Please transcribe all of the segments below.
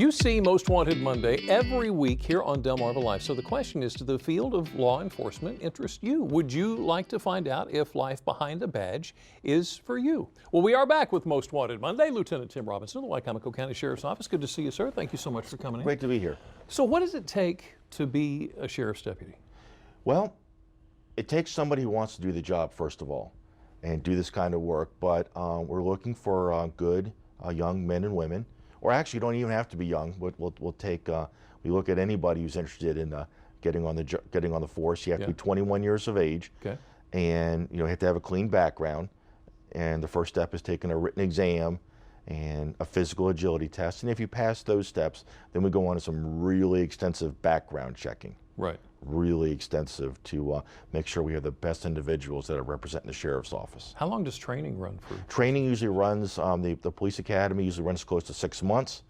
You see Most Wanted Monday every week here on Delmarva Life. So the question is, does the field of law enforcement interest you? Would you like to find out if life behind a badge is for you? Well, we are back with Most Wanted Monday. Lieutenant Tim Robinson, the Wicomico County Sheriff's Office. Good to see you, sir. Thank you so much for coming in. Great to be here. So what does it take to be a sheriff's deputy? Well, it takes somebody who wants to do the job, first of all, and do this kind of work. But we're looking for good young men and women. Or actually, you don't even have to be young. We'll take. We look at anybody who's interested in getting on the force. You have to be 21 years of age, and you have to have a clean background. And the first step is taking a written exam and a physical agility test. And if you pass those steps, then we go on to some really extensive background checking. Right. Really extensive to make sure we have the best individuals that are representing the sheriff's office. How long does training run for? Training usually runs, the police academy usually runs close to 6 months.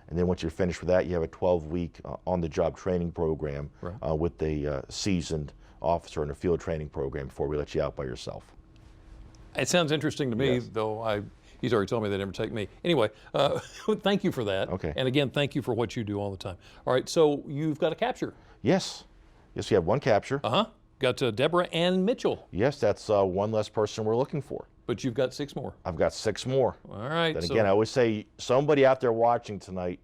And then once you're finished with that, you have a 12-week on-the-job training program with a seasoned officer and a field training program before we let you out by yourself. It sounds interesting to me, though he's already told me they'd never take me. Anyway, thank you for that. Okay. And again, thank you for what you do all the time. All right, so you've got a capture. Yes. Yes, we have one capture. Got Deborah Ann Mitchell. Yes, that's one less person we're looking for. But you've got 6 more. I've got 6 more. All right. And again, I always say somebody out there watching tonight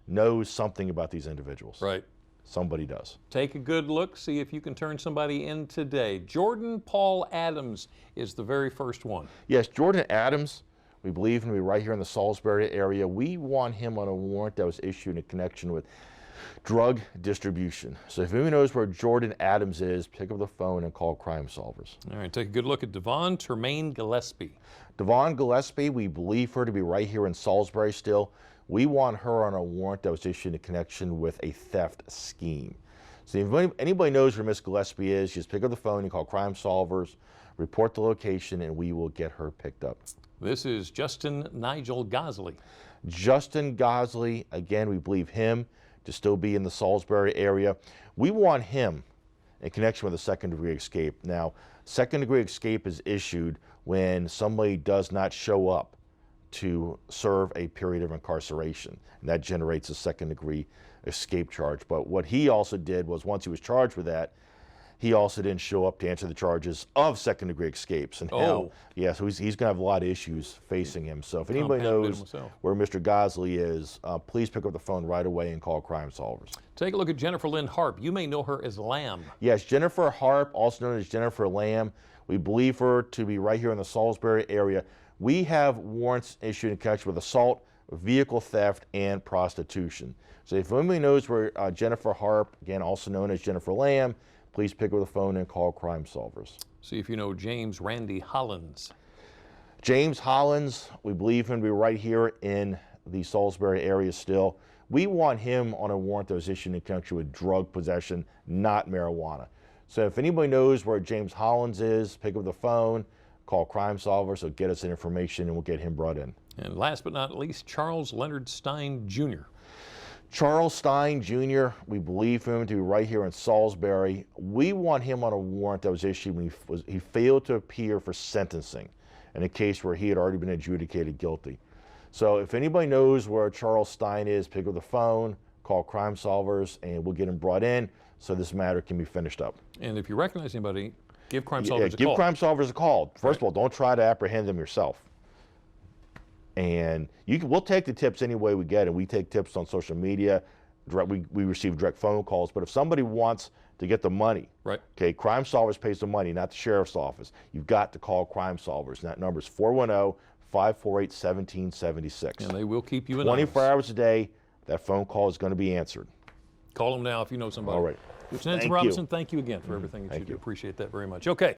knows something about these individuals. Right. Somebody does. Take a good look, see if you can turn somebody in today. Jordan Paul Adams is the very first one. Yes, Jordan Adams, we believe him to be right here in the Salisbury area. We want him on a warrant that was issued in connection with drug distribution. So if anyone knows where Jordan Adams is, pick up the phone and call Crime Solvers. All right, take a good look at Devon Termaine Gillespie. Devon Gillespie, we believe her to be right here in Salisbury still. We want her on a warrant that was issued in connection with a theft scheme. So if anybody knows where Miss Gillespie is, just pick up the phone, you call Crime Solvers, report the location, and we will get her picked up. This is Justin Nigel GOSLEE. Justin GOSLEE, again, we believe him to still be in the Salisbury area. We want him in connection with a second-degree escape. Now, second-degree escape is issued when somebody does not show up to serve a period of incarceration, and that generates a second-degree escape charge. But what he also did was, once he was charged with that, he also didn't show up to answer the charges of second-degree escapes. And so he's going to have a lot of issues facing him. So if anybody knows where Mr. GOSLEE is, please pick up the phone right away and call Crime Solvers. Take a look at Jennifer Lynn Harp. You may know her as Lamb. Yes, Jennifer Harp, also known as Jennifer Lamb. We believe her to be right here in the Salisbury area. We have warrants issued in connection with assault, vehicle theft, and prostitution. So if anybody knows where Jennifer Harp, again also known as Jennifer Lamb, please pick up the phone and call Crime Solvers. See if you know James Randy Hollins. James Hollins, we believe him to be right here in the Salisbury area still. We want him on a warrant that was issued in connection with drug possession, not marijuana. So if anybody knows where James Hollins is, pick up the phone, call Crime Solvers, so get us the information and we'll get him brought in. And last but not least, Charles Leonard Stein Jr. Charles Stein Jr., we believe him to be right here in Salisbury. We want him on a warrant that was issued when he failed to appear for sentencing in a case where he had already been adjudicated guilty. So if anybody knows where Charles Stein is, pick up the phone, call Crime Solvers, and we'll get him brought in so this matter can be finished up. And if you recognize anybody, give Crime Solvers a call. Give Crime Solvers a call. First of all, don't try to apprehend them yourself. And we'll take the tips any way we get, and we take tips on social media. We receive direct phone calls. But if somebody wants to get the money, okay, Crime Solvers pays the money, not the sheriff's office. You've got to call Crime Solvers. And that number is 410-548-1776. And they will keep you anonymous. 24 hours a day, that phone call is going to be answered. Call them now if you know somebody. All right. Lieutenant Robinson, thank you again for everything that you do. Appreciate that very much. Okay.